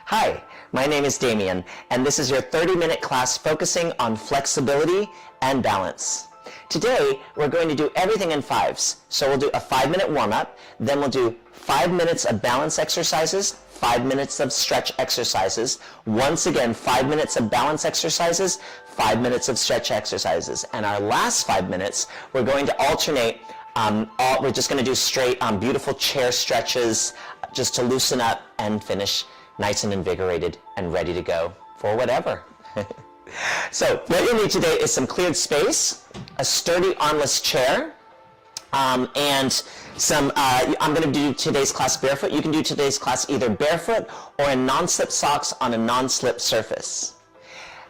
Hi, my name is Damien, and this is your 30-minute class focusing on flexibility and balance. Today, we're going to do everything in fives. So we'll do a 5-minute warm-up, then we'll do 5 minutes of balance exercises, 5 minutes of stretch exercises, once again 5 minutes of balance exercises, 5 minutes of stretch exercises. And our last 5 minutes, we're going to alternate. We're just going to do straight beautiful chair stretches just to loosen up and finish nice and invigorated and ready to go for whatever. So what you'll need today is some cleared space, a sturdy armless chair, and some, I'm going to do today's class barefoot. You can do today's class either barefoot or in non-slip socks on a non-slip surface.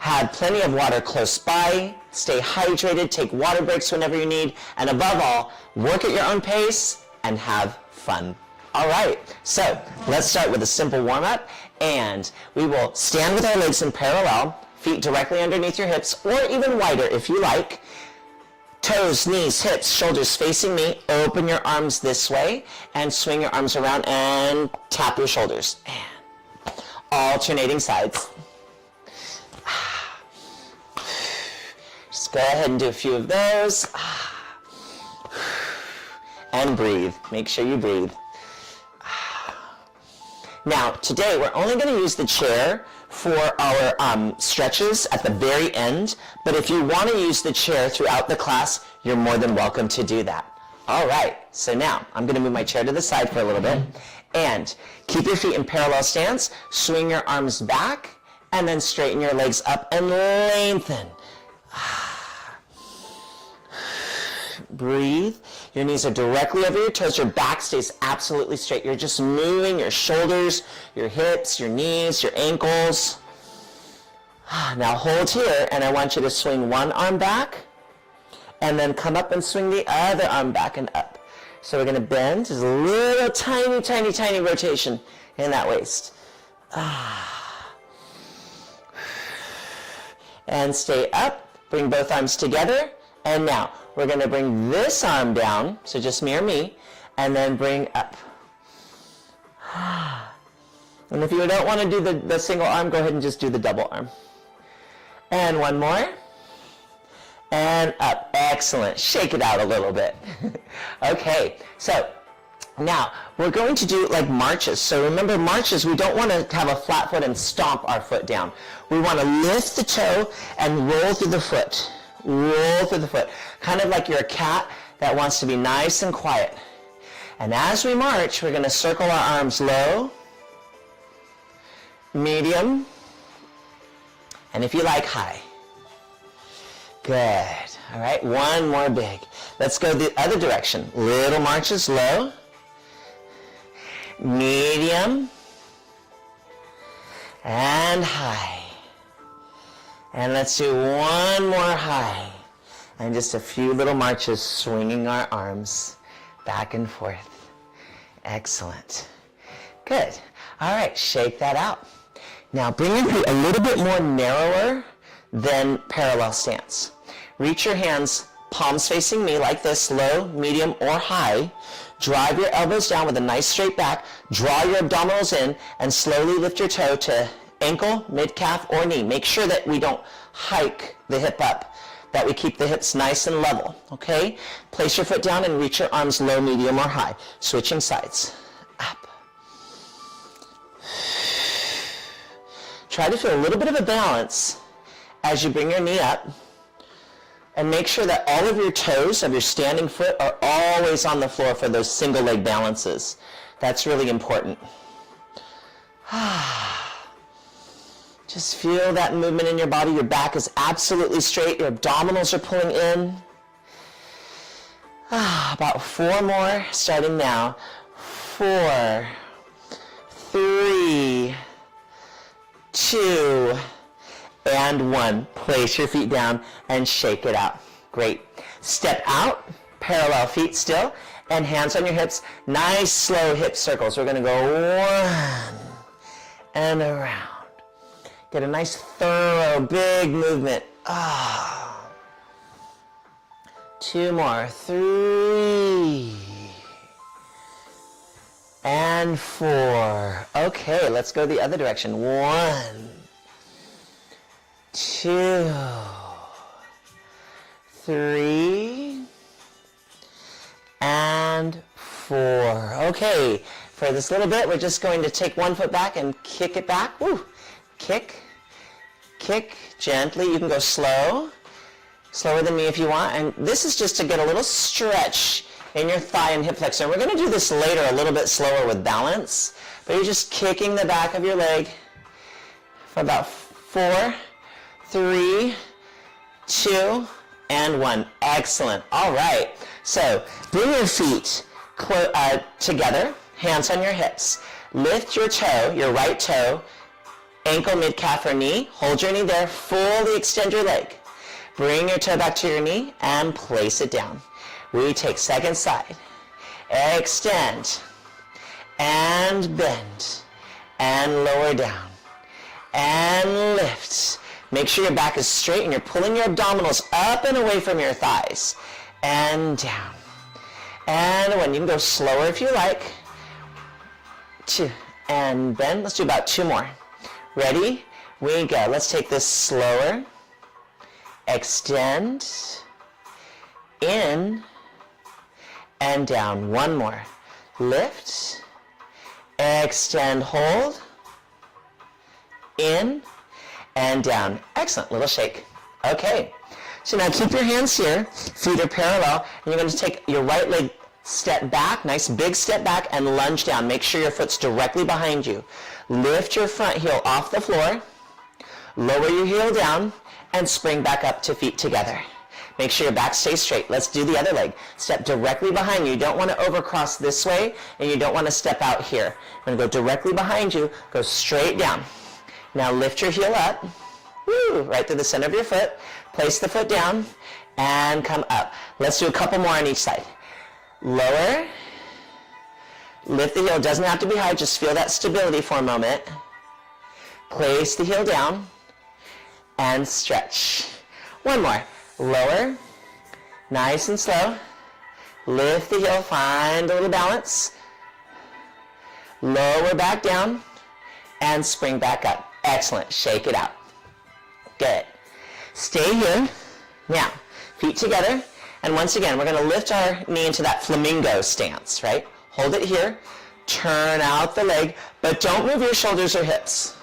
Have plenty of water close by, stay hydrated, take water breaks whenever you need, and above all, work at your own pace and have fun. All right, so let's start with a simple warm-up, and we will stand with our legs in parallel, feet directly underneath your hips, or even wider if you like. Toes, knees, hips, shoulders facing me. Open your arms this way, and swing your arms around and tap your shoulders. And alternating sides. Just go ahead and do a few of those. And breathe. Make sure you breathe. Now, today we're only going to use the chair for our stretches at the very end, but if you want to use the chair throughout the class, you're more than welcome to do that. All right, so now I'm going to move my chair to the side for a little bit, and keep your feet in parallel stance, swing your arms back, and then straighten your legs up and lengthen. Breathe. Your knees are directly over your toes. Your back stays absolutely straight. You're just moving your shoulders, your hips, your knees, your ankles. Now hold here, and I want you to swing one arm back, and then come up and swing the other arm back and up. So we're going to bend. Just a little tiny, tiny, tiny rotation in that waist. And stay up. Bring both arms together. And now, we're going to bring this arm down, so just mirror me, and then bring up. And if you don't want to do the single arm, go ahead and just do the double arm. And one more. And up. Excellent. Shake it out a little bit. Okay, so now we're going to do like marches. So remember, marches, we don't want to have a flat foot and stomp our foot down. We want to lift the toe and roll through the foot. Roll through the foot, kind of like you're a cat that wants to be nice and quiet. And as we march, we're going to circle our arms low, medium, and if you like, high. Good. All right, one more big. Let's go the other direction. Little marches, low, medium, and high. And let's do one more high. And just a few little marches, swinging our arms back and forth. Excellent. Good. All right, shake that out. Now bring your feet a little bit more narrower than parallel stance. Reach your hands, palms facing me like this, low, medium, or high. Drive your elbows down with a nice straight back. Draw your abdominals in and slowly lift your toe to ankle, mid-calf, or knee. Make sure that we don't hike the hip up, that we keep the hips nice and level, okay? Place your foot down and reach your arms low, medium, or high. Switching sides. Up. Try to feel a little bit of a balance as you bring your knee up, and make sure that all of your toes of your standing foot are always on the floor for those single leg balances. That's really important. Just feel that movement in your body. Your back is absolutely straight. Your abdominals are pulling in. About 4 more, starting now. 4, 3, 2, and 1. Place your feet down and shake it out. Great. Step out, parallel feet still, and hands on your hips. Nice slow hip circles. We're going to go 1 and around. Get a nice, thorough, big movement. 2 more. 3. And and 4. Okay, let's go the other direction. 1, 2, 3, and 4. Okay, for this little bit, we're just going to take one foot back and kick it back. Woo. Kick, kick, gently. You can go slow, slower than me if you want. And this is just to get a little stretch in your thigh and hip flexor. We're going to do this later a little bit slower with balance, but you're just kicking the back of your leg for about 4, 3, 2, and 1. Excellent. All right. So bring your feet together, hands on your hips. Lift your toe, your right toe, ankle, mid-calf, or knee. Hold your knee there. Fully extend your leg. Bring your toe back to your knee and place it down. We take second side. Extend and bend and lower down and lift. Make sure your back is straight and you're pulling your abdominals up and away from your thighs and down. And one. You can go slower if you like. 2 and bend. Let's do about 2 more. Ready? We go. Let's take this slower. Extend, in, and down. 1 more. Lift, extend, hold, in, and down. Excellent. Little shake. Okay. So now keep your hands here. Feet are parallel. And you're going to take your right leg, step back, nice big step back, and lunge down. Make sure your foot's directly behind you. Lift your front heel off the floor. Lower your heel down and spring back up to feet together. Make sure your back stays straight. Let's do the other leg. Step directly behind you. You don't want to overcross this way, and you don't want to step out here. You're going to go directly behind you. Go straight down. Now lift your heel up. Woo, right through the center of your foot. Place the foot down and come up. Let's do a couple more on each side. Lower. Lift the heel. It doesn't have to be high. Just feel that stability for a moment. Place the heel down and stretch. 1 more. Lower. Nice and slow. Lift the heel. Find a little balance. Lower back down and spring back up. Excellent. Shake it out. Good. Stay here. Now, feet together. And once again, we're going to lift our knee into that flamingo stance, right? Hold it here. Turn out the leg, but don't move your shoulders or hips.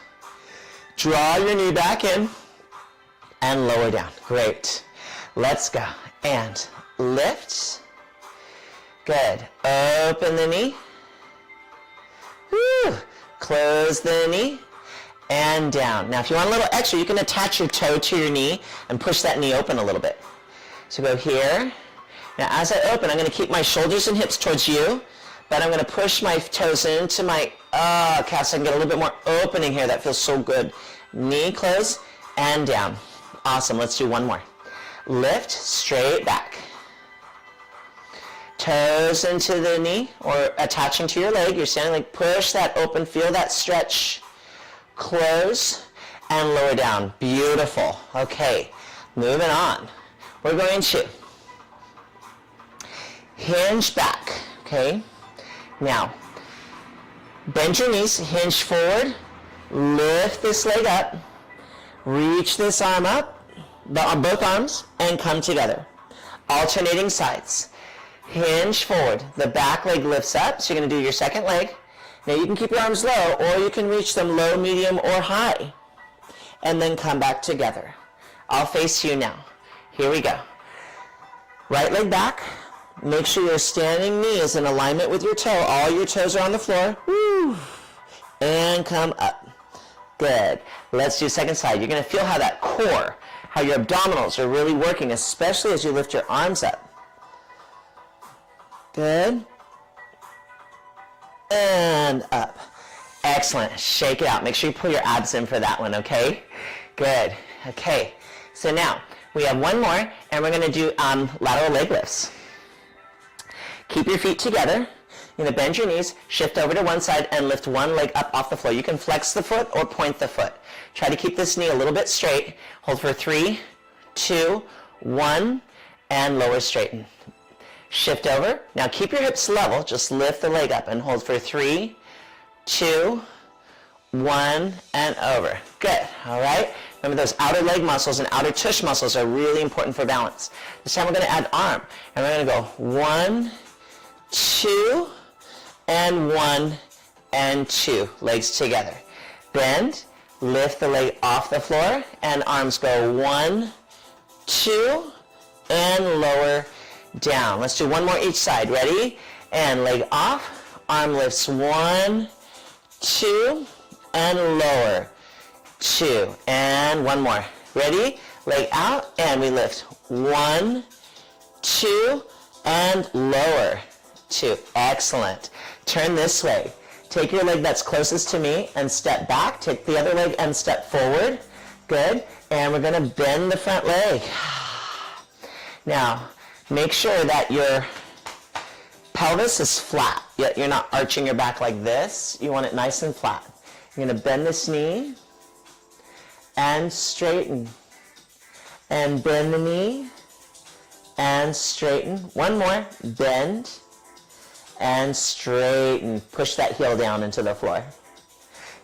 Draw your knee back in and lower down. Great. Let's go. And lift. Good. Open the knee. Woo. Close the knee. And down. Now, if you want a little extra, you can attach your toe to your knee and push that knee open a little bit. So go here. Now, as I open, I'm going to keep my shoulders and hips towards you, but I'm going to push my toes into my calves so I can get a little bit more opening here. That feels so good. Knee close and down. Awesome. Let's do 1 more. Lift, straight back. Toes into the knee or attaching to your leg. You're standing like push that open. Feel that stretch. Close and lower down. Beautiful. Okay, moving on. We're going to hinge back. Okay, now bend your knees, hinge forward, lift this leg up, reach this arm up, both arms, and come together. Alternating sides. Hinge forward. The back leg lifts up, so you're going to do your second leg. Now you can keep your arms low, or you can reach them low, medium, or high. And then come back together. I'll face you now. Here we go. Right leg back. Make sure your standing knee is in alignment with your toe. All your toes are on the floor. Woo. And come up. Good. Let's do second side. You're going to feel how that core, how your abdominals are really working, especially as you lift your arms up. Good. And up. Excellent. Shake it out. Make sure you pull your abs in for that one, okay? Good. Okay. So now, we have 1 more, and we're going to do lateral leg lifts. Keep your feet together. You're going to bend your knees, shift over to one side, and lift one leg up off the floor. You can flex the foot or point the foot. Try to keep this knee a little bit straight. Hold for 3, 2, 1, and lower straighten. Shift over. Now keep your hips level. Just lift the leg up and hold for 3, 2, 1, and over. Good, all right? Remember those outer leg muscles and outer tush muscles are really important for balance. This time we're going to add arm, and we're going to go 1, 2, and 1, and 2. Legs together. Bend, lift the leg off the floor, and arms go 1, 2, and lower down. Let's do one more each side. Ready? And leg off, arm lifts 1, 2, and lower. 2, and one more. Ready? Leg out, and we lift 1, 2, and lower. 2. Excellent. Turn this way. Take your leg that's closest to me and step back. Take the other leg and step forward. Good. And we're going to bend the front leg. Now, make sure that your pelvis is flat. You're not arching your back like this. You want it nice and flat. You're going to bend this knee and straighten. And bend the knee and straighten. One more. Bend and straighten. Push that heel down into the floor.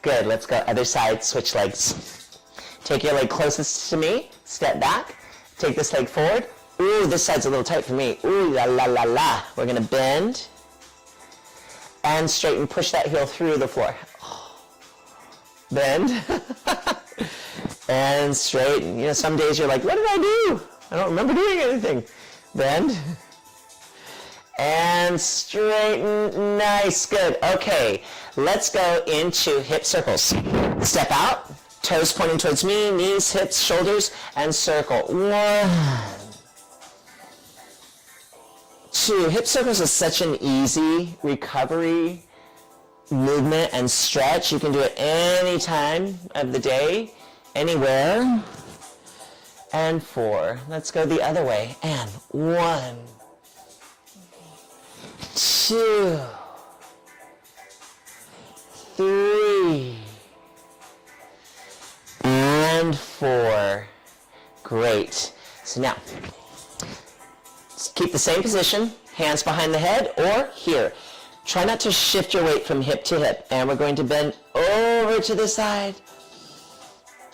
Good. Let's go other side. Switch legs. Take your leg closest to me. Step back. Take this leg forward. Ooh, this side's a little tight for me. Ooh, la la la la. We're going to bend and straighten. Push that heel through the floor. Bend and straighten. You know, some days you're like, what did I do? I don't remember doing anything. Bend and straighten. Nice. Good. Okay, let's go into hip circles. Step out, toes pointing towards me, knees, hips, shoulders, and circle. 1, 2. Hip circles is such an easy recovery movement and stretch. You can do it any time of the day, anywhere. And 4. Let's go the other way. And 1, 2, 3, and 4. Great. So now, keep the same position, hands behind the head or here. Try not to shift your weight from hip to hip. And we're going to bend over to the side.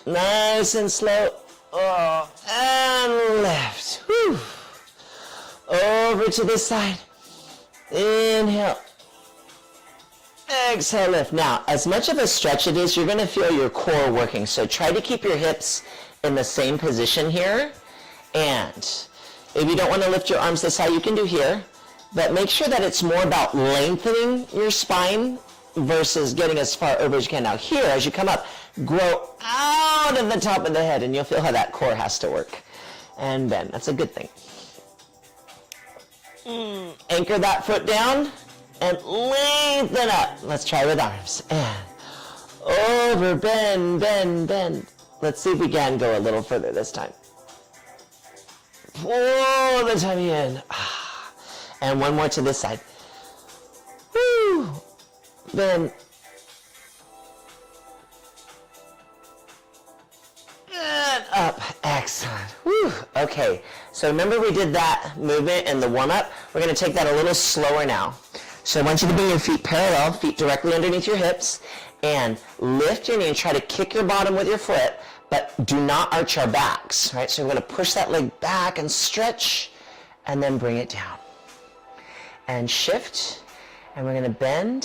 Nice and slow. Oh, and lift. Whew. Over to this side. Inhale. Exhale, lift. Now, as much of a stretch it is, you're going to feel your core working. So try to keep your hips in the same position here. And if you don't want to lift your arms this high, you can do here. But make sure that it's more about lengthening your spine versus getting as far over as you can. Now here, as you come up, grow out of the top of the head, and you'll feel how that core has to work. And bend. That's a good thing. Anchor that foot down and lengthen up. Let's try with arms. And over, bend, bend, bend. Let's see if we can go a little further this time. Pull the tummy in. And one more to this side. Woo. Bend. And up. Excellent. Woo. Okay. So remember we did that movement in the warm-up? We're going to take that a little slower now. So I want you to bring your feet parallel, feet directly underneath your hips, and lift your knee and try to kick your bottom with your foot, but do not arch our backs, right? So we're going to push that leg back and stretch, and then bring it down. And shift, and we're going to bend.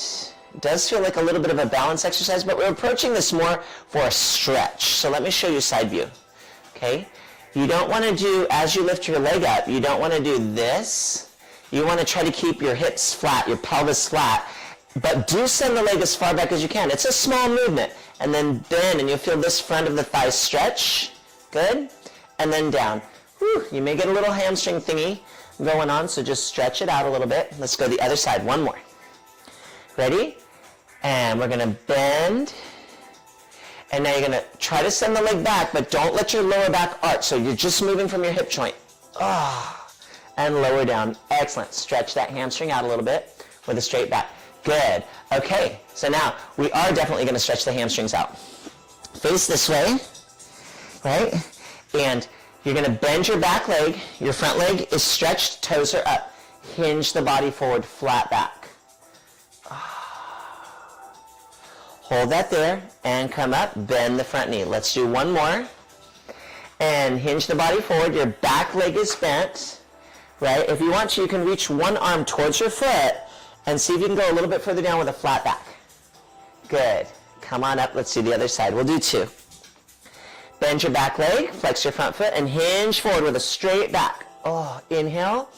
It does feel like a little bit of a balance exercise, but we're approaching this more for a stretch. So let me show you side view, okay? You don't want to do, as you lift your leg up, you don't want to do this. You want to try to keep your hips flat, your pelvis flat, but do send the leg as far back as you can. It's a small movement. And then bend, and you'll feel this front of the thigh stretch. Good. And then down. Whew. You may get a little hamstring thingy going on, so just stretch it out a little bit. Let's go the other side. One more. Ready? And we're going to bend. And now you're going to try to send the leg back, but don't let your lower back arch. So you're just moving from your hip joint. And lower down. Excellent. Stretch that hamstring out a little bit with a straight back. Good. Okay, so now we are definitely going to stretch the hamstrings out. Face this way, right? And you're going to bend your back leg. Your front leg is stretched, toes are up. Hinge the body forward, flat back. Hold that there and come up, bend the front knee. Let's do one more. And hinge the body forward. Your back leg is bent, right? If you want to, you can reach one arm towards your foot and see if you can go a little bit further down with a flat back. Good. Come on up. Let's do the other side. We'll do two. Bend your back leg, flex your front foot, and hinge forward with a straight back. Oh, inhale.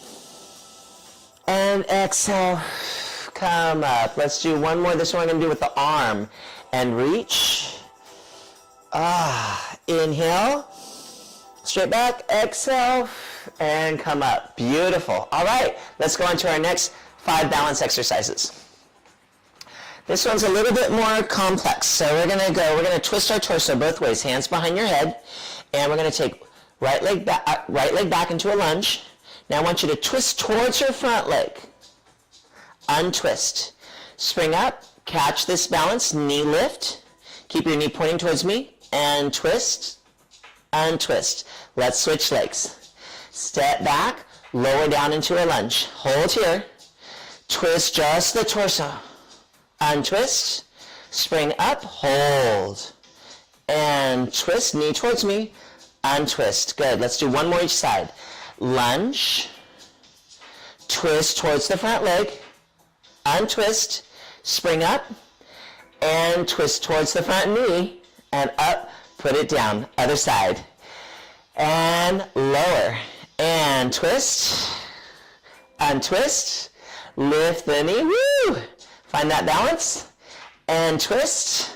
And exhale. Come up. Let's do one more. This one I'm going to do with the arm. And reach. Inhale. Straight back. Exhale. And come up. Beautiful. All right. Let's go on to our next 5 balance exercises. This one's a little bit more complex. So we're going to twist our torso both ways. Hands behind your head. And we're going to take right leg back into a lunge. Now I want you to twist towards your front leg. Untwist. Spring up, catch this balance, knee lift. Keep your knee pointing towards me, and twist, untwist. Let's switch legs. Step back, lower down into a lunge. Hold here. Twist just the torso. Untwist, spring up, hold. And twist, knee towards me, untwist. Good. Let's do one more each side. Lunge, twist towards the front leg. Untwist, spring up, and twist towards the front knee, and up, put it down, other side, and lower, and twist, untwist, lift the knee, woo, find that balance, and twist,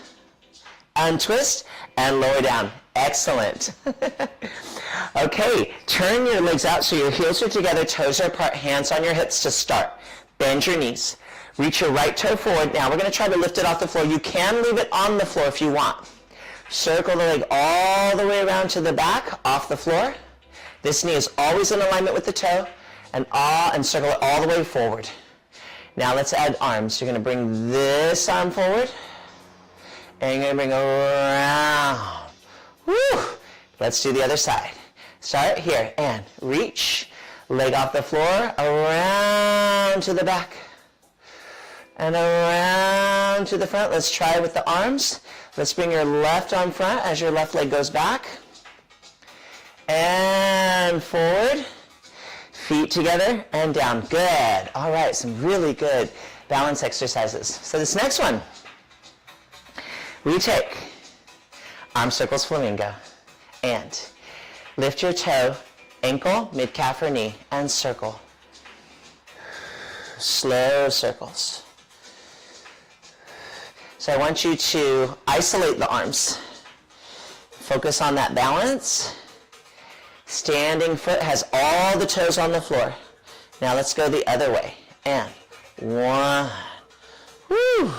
untwist, and lower down, excellent. Okay, turn your legs out so your heels are together, toes are apart, hands on your hips to start, bend your knees. Reach your right toe forward. Now we're going to try to lift it off the floor. You can leave it on the floor if you want. Circle the leg all the way around to the back, off the floor. This knee is always in alignment with the toe, and circle it all the way forward. Now let's add arms. You're going to bring this arm forward, and you're going to bring around. Woo! Let's do the other side. Start here, and reach. Leg off the floor, around to the back. And around to the front. Let's try with the arms. Let's bring your left arm front as your left leg goes back. And forward. Feet together and down. Good. All right, some really good balance exercises. So this next one, we take arm circles flamingo. And lift your toe, ankle, mid-calf or knee, and circle. Slow circles. So I want you to isolate the arms. Focus on that balance. Standing foot has all the toes on the floor. Now let's go the other way. And 1, woo,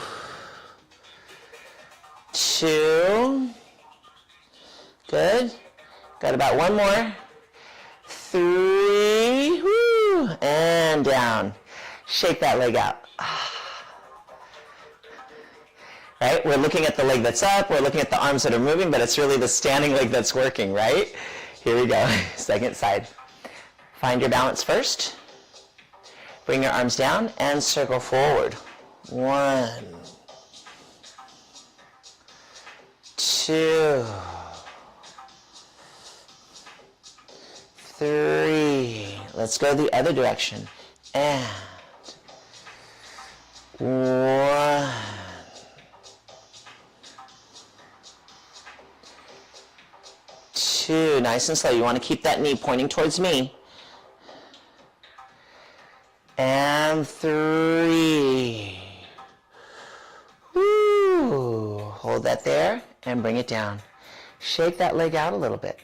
2, good. Got about one more. 3, woo, and down. Shake that leg out. Right? We're looking at the leg that's up, we're looking at the arms that are moving, but it's really the standing leg that's working, right? Here we go. Second side. Find your balance first. Bring your arms down and circle forward. 1, 2, 3. Let's go the other direction. And 1. 2, nice and slow. You want to keep that knee pointing towards me. And 3. Woo. Hold that there and bring it down. Shake that leg out a little bit.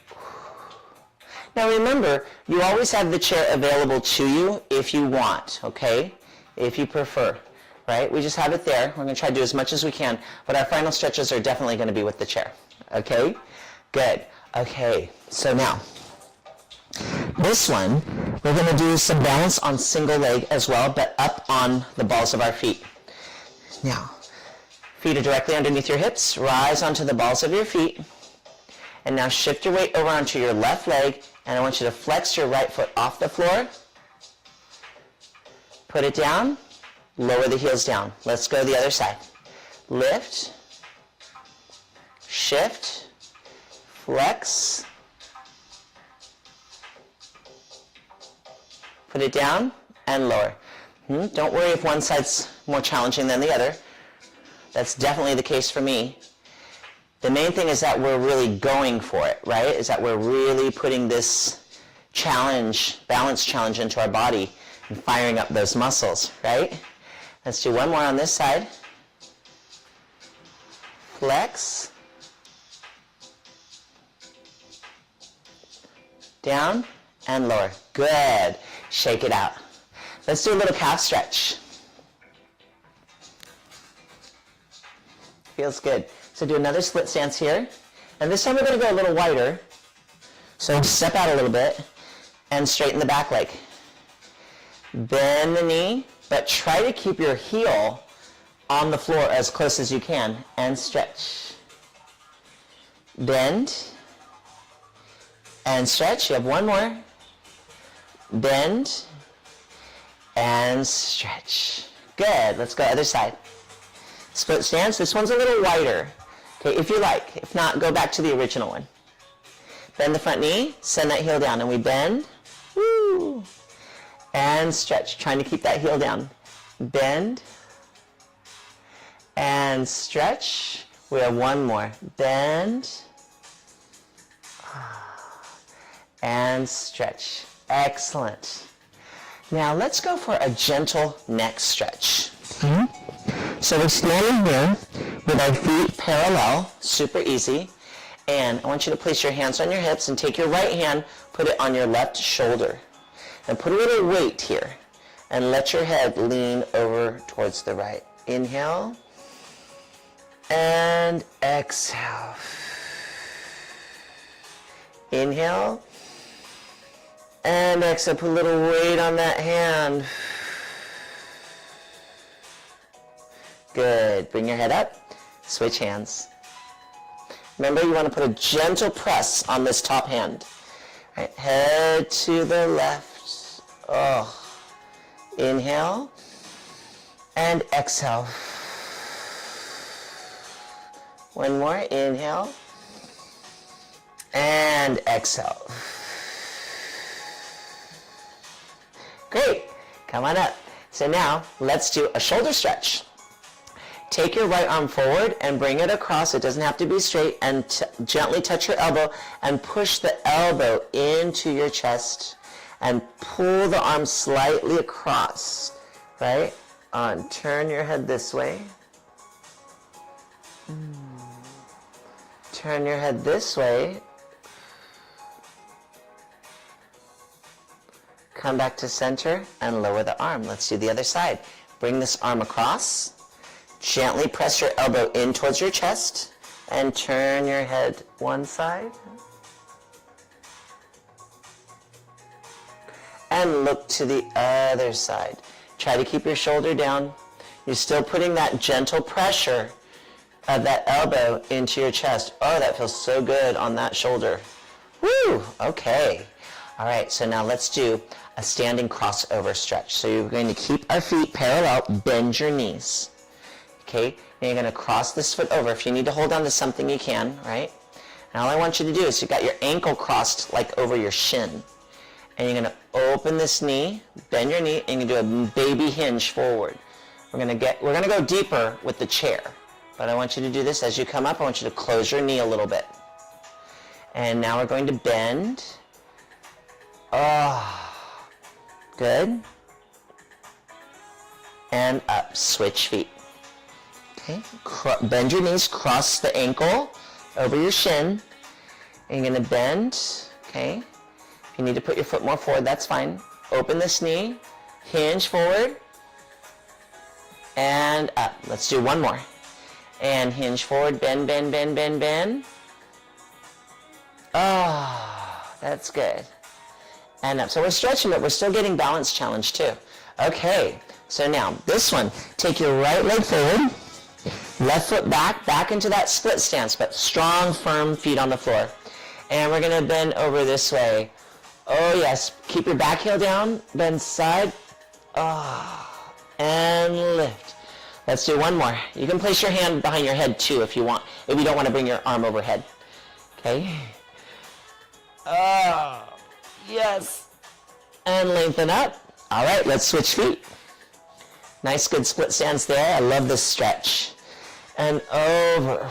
Now remember, you always have the chair available to you if you want, okay? If you prefer, right? We just have it there. We're going to try to do as much as we can, but our final stretches are definitely going to be with the chair, okay? Good. Okay, so now, this one, we're going to do some balance on single leg as well, but up on the balls of our feet. Now, feet are directly underneath your hips. Rise onto the balls of your feet. And now shift your weight over onto your left leg, and I want you to flex your right foot off the floor. Put it down. Lower the heels down. Let's go the other side. Lift. shift, flex, put it down, and lower. Don't worry if one side's more challenging than the other. That's definitely the case for me. The main thing is that we're really going for it, right? Is that we're really putting this challenge, balance challenge into our body and firing up those muscles, right? Let's do one more on this side. Flex. Down and lower. Good. Shake it out. Let's do a little calf stretch. Feels good. So do another split stance here. And this time we're going to go a little wider. So step out a little bit and straighten the back leg. Bend the knee, but try to keep your heel on the floor as close as you can and stretch. Bend and stretch. You have one more. Bend and stretch. Good. Let's go other side. Split stance. This one's a little wider. Okay, if you like. If not, go back to the original one. Bend the front knee, send that heel down, and we bend. Woo! And stretch, trying to keep that heel down. Bend and stretch. We have one more. Bend and stretch. Excellent. Now let's go for a gentle neck stretch. So we're standing here with our feet parallel, super easy. And I want you to place your hands on your hips and take your right hand, put it on your left shoulder. And put a little weight here. And let your head lean over towards the right. Inhale. And exhale. Inhale. And exhale. Put a little weight on that hand. Good. Bring your head up. Switch hands. Remember, you want to put a gentle press on this top hand. Right. Head to the left. Oh. Inhale. And exhale. One more. Inhale. And exhale. Great. Come on up. So now, let's do a shoulder stretch. Take your right arm forward and bring it across. It doesn't have to be straight. And gently touch your elbow and push the elbow into your chest. And pull the arm slightly across. Right? Turn your head this way. Turn your head this way. Come back to center and lower the arm. Let's do the other side. Bring this arm across. Gently press your elbow in towards your chest and turn your head one side. And look to the other side. Try to keep your shoulder down. You're still putting that gentle pressure of that elbow into your chest. Oh, that feels so good on that shoulder. Woo! Okay. All right, so now let's do a standing crossover stretch. So you're going to keep our feet parallel, bend your knees. Okay, and you're going to cross this foot over. If you need to hold on to something, you can, right? And all I want you to do is you've got your ankle crossed like over your shin. And you're going to open this knee, bend your knee, and you do a baby hinge forward. We're going to go deeper with the chair. But I want you to do this as you come up. I want you to close your knee a little bit. And now we're going to bend. Oh, good. And up, switch feet. Okay, bend your knees, cross the ankle over your shin. And you're going to bend, okay? If you need to put your foot more forward, that's fine. Open this knee, hinge forward, and up. Let's do one more. And hinge forward, bend, bend, bend, bend, bend. Oh, that's good. And up. So we're stretching, but we're still getting balance challenge too. Okay, so now this one, take your right leg forward. Left foot back into that split stance, but strong, firm feet on the floor. And we're going to bend over this way. Oh, yes. Keep your back heel down. Bend side. Oh, and lift. Let's do one more. You can place your hand behind your head too if you want, if you don't want to bring your arm overhead. Okay. Yes. And lengthen up. All right, let's switch feet. Nice, good split stance there. I love this stretch. And over.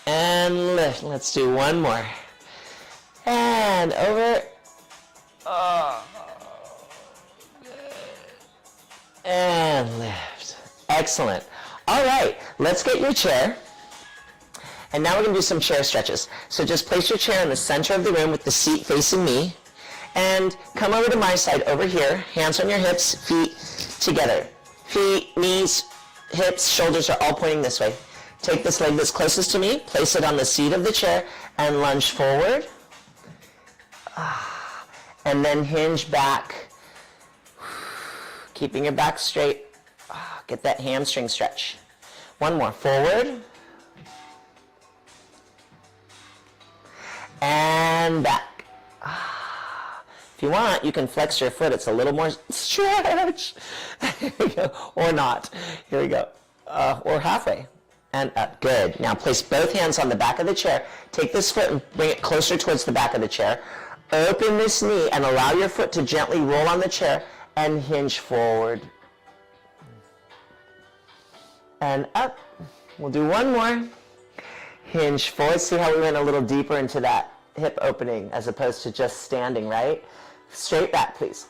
And lift. Let's do one more. And over. And lift. Excellent. All right, let's get your chair. And now we're going to do some chair stretches. So just place your chair in the center of the room with the seat facing me. And come over to my side over here. Hands on your hips, feet together. Feet, knees, hips, shoulders are all pointing this way. Take this leg that's closest to me, place it on the seat of the chair, and lunge forward. And then hinge back, keeping your back straight. Get that hamstring stretch. One more, forward. And back. If you want, you can flex your foot. It's a little more stretch. Here we go. Or not. Here we go. Or halfway. And up. Good. Now place both hands on the back of the chair. Take this foot and bring it closer towards the back of the chair. Open this knee and allow your foot to gently roll on the chair and hinge forward. And up. We'll do one more. Hinge forward. See how we went a little deeper into that hip opening as opposed to just standing, right? Straight back, please.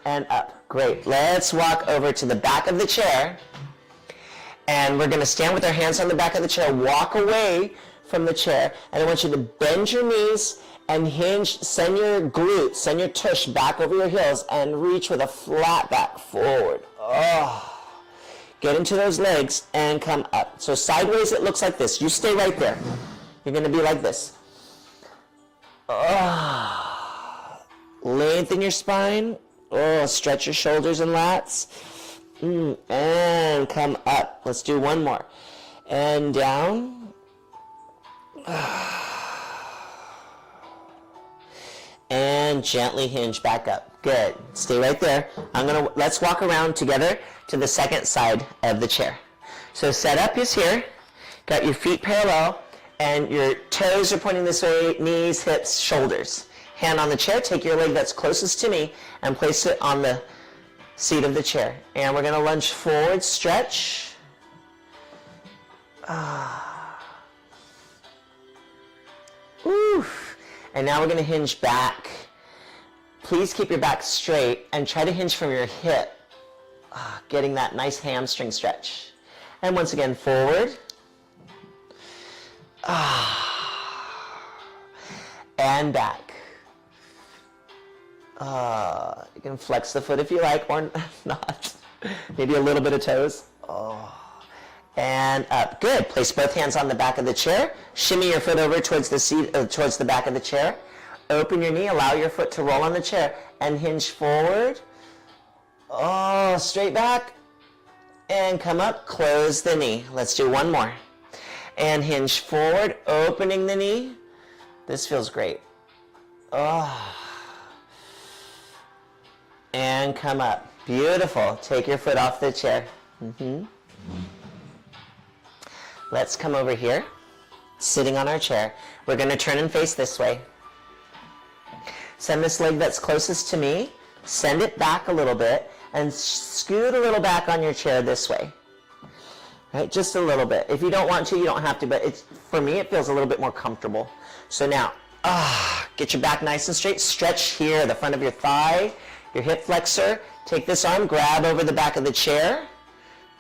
And up. Great. Let's walk over to the back of the chair. And we're going to stand with our hands on the back of the chair, walk away from the chair, and I want you to bend your knees and hinge, send your glutes, send your tush back over your heels, and reach with a flat back forward. Get into those legs and come up. So sideways it looks like this. You stay right there. You're going to be like this. Lengthen your spine. Stretch your shoulders and lats. And come up. Let's do one more. And down. And gently hinge back up. Good. Stay right there. Let's walk around together to the second side of the chair. So set up is here. Got your feet parallel and your toes are pointing this way, knees, hips, shoulders. Hand on the chair. Take your leg that's closest to me and place it on the seat of the chair. And we're going to lunge forward, stretch. And now we're going to hinge back. Please keep your back straight and try to hinge from your hip, getting that nice hamstring stretch. And once again, forward. And back. You can flex the foot if you like, or not. Maybe a little bit of toes. And up. Good. Place both hands on the back of the chair. Shimmy your foot over towards the seat, towards the back of the chair. Open your knee. Allow your foot to roll on the chair and hinge forward. Straight back. And come up. Close the knee. Let's do one more. And hinge forward, opening the knee. This feels great. And come up. Beautiful. Take your foot off the chair. Let's come over here, sitting on our chair. We're going to turn and face this way. Send this leg that's closest to me, send it back a little bit, and scoot a little back on your chair this way. Right, just a little bit. If you don't want to, you don't have to, but for me, it feels a little bit more comfortable. So now, get your back nice and straight. Stretch here, the front of your thigh, your hip flexor. Take this arm, grab over the back of the chair,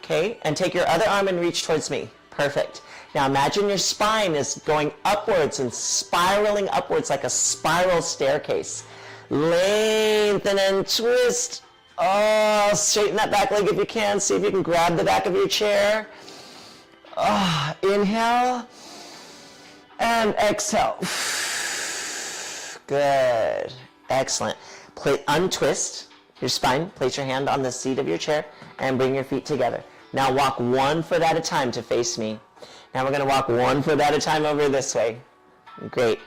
okay, and take your other arm and reach towards me. Perfect. Now imagine your spine is going upwards and spiraling upwards like a spiral staircase. Lengthen and twist. Straighten that back leg if you can. See if you can grab the back of your chair. Inhale and exhale. Good. Excellent. Untwist your spine. Place your hand on the seat of your chair and bring your feet together. Now walk 1 foot at a time to face me. Now we're going to walk 1 foot at a time over this way. Great.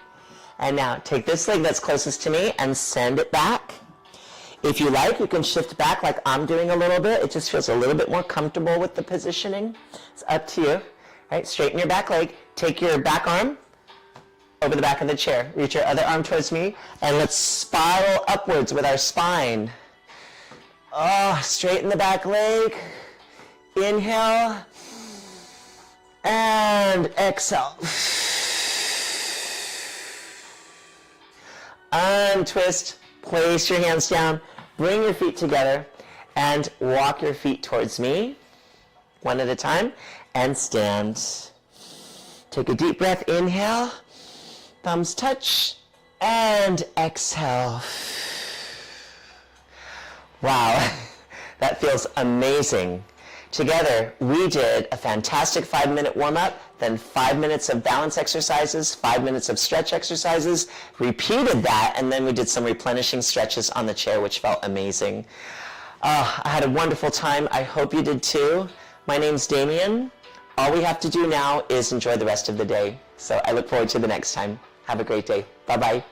And now take this leg that's closest to me and send it back. If you like, you can shift back like I'm doing a little bit. It just feels a little bit more comfortable with the positioning. It's up to you. All right, straighten your back leg. Take your back arm over the back of the chair. Reach your other arm towards me, and let's spiral upwards with our spine. Oh, straighten the back leg. Inhale. And exhale. Untwist. Place your hands down. Bring your feet together and walk your feet towards me. One at a time. And stand. Take a deep breath. Inhale. Thumbs touch. And exhale. Wow. That feels amazing. Together, we did a fantastic 5-minute warm-up, then 5 minutes of balance exercises, 5 minutes of stretch exercises, repeated that, and then we did some replenishing stretches on the chair, which felt amazing. I had a wonderful time. I hope you did too. My name's Damien. All we have to do now is enjoy the rest of the day. So I look forward to the next time. Have a great day. Bye-bye.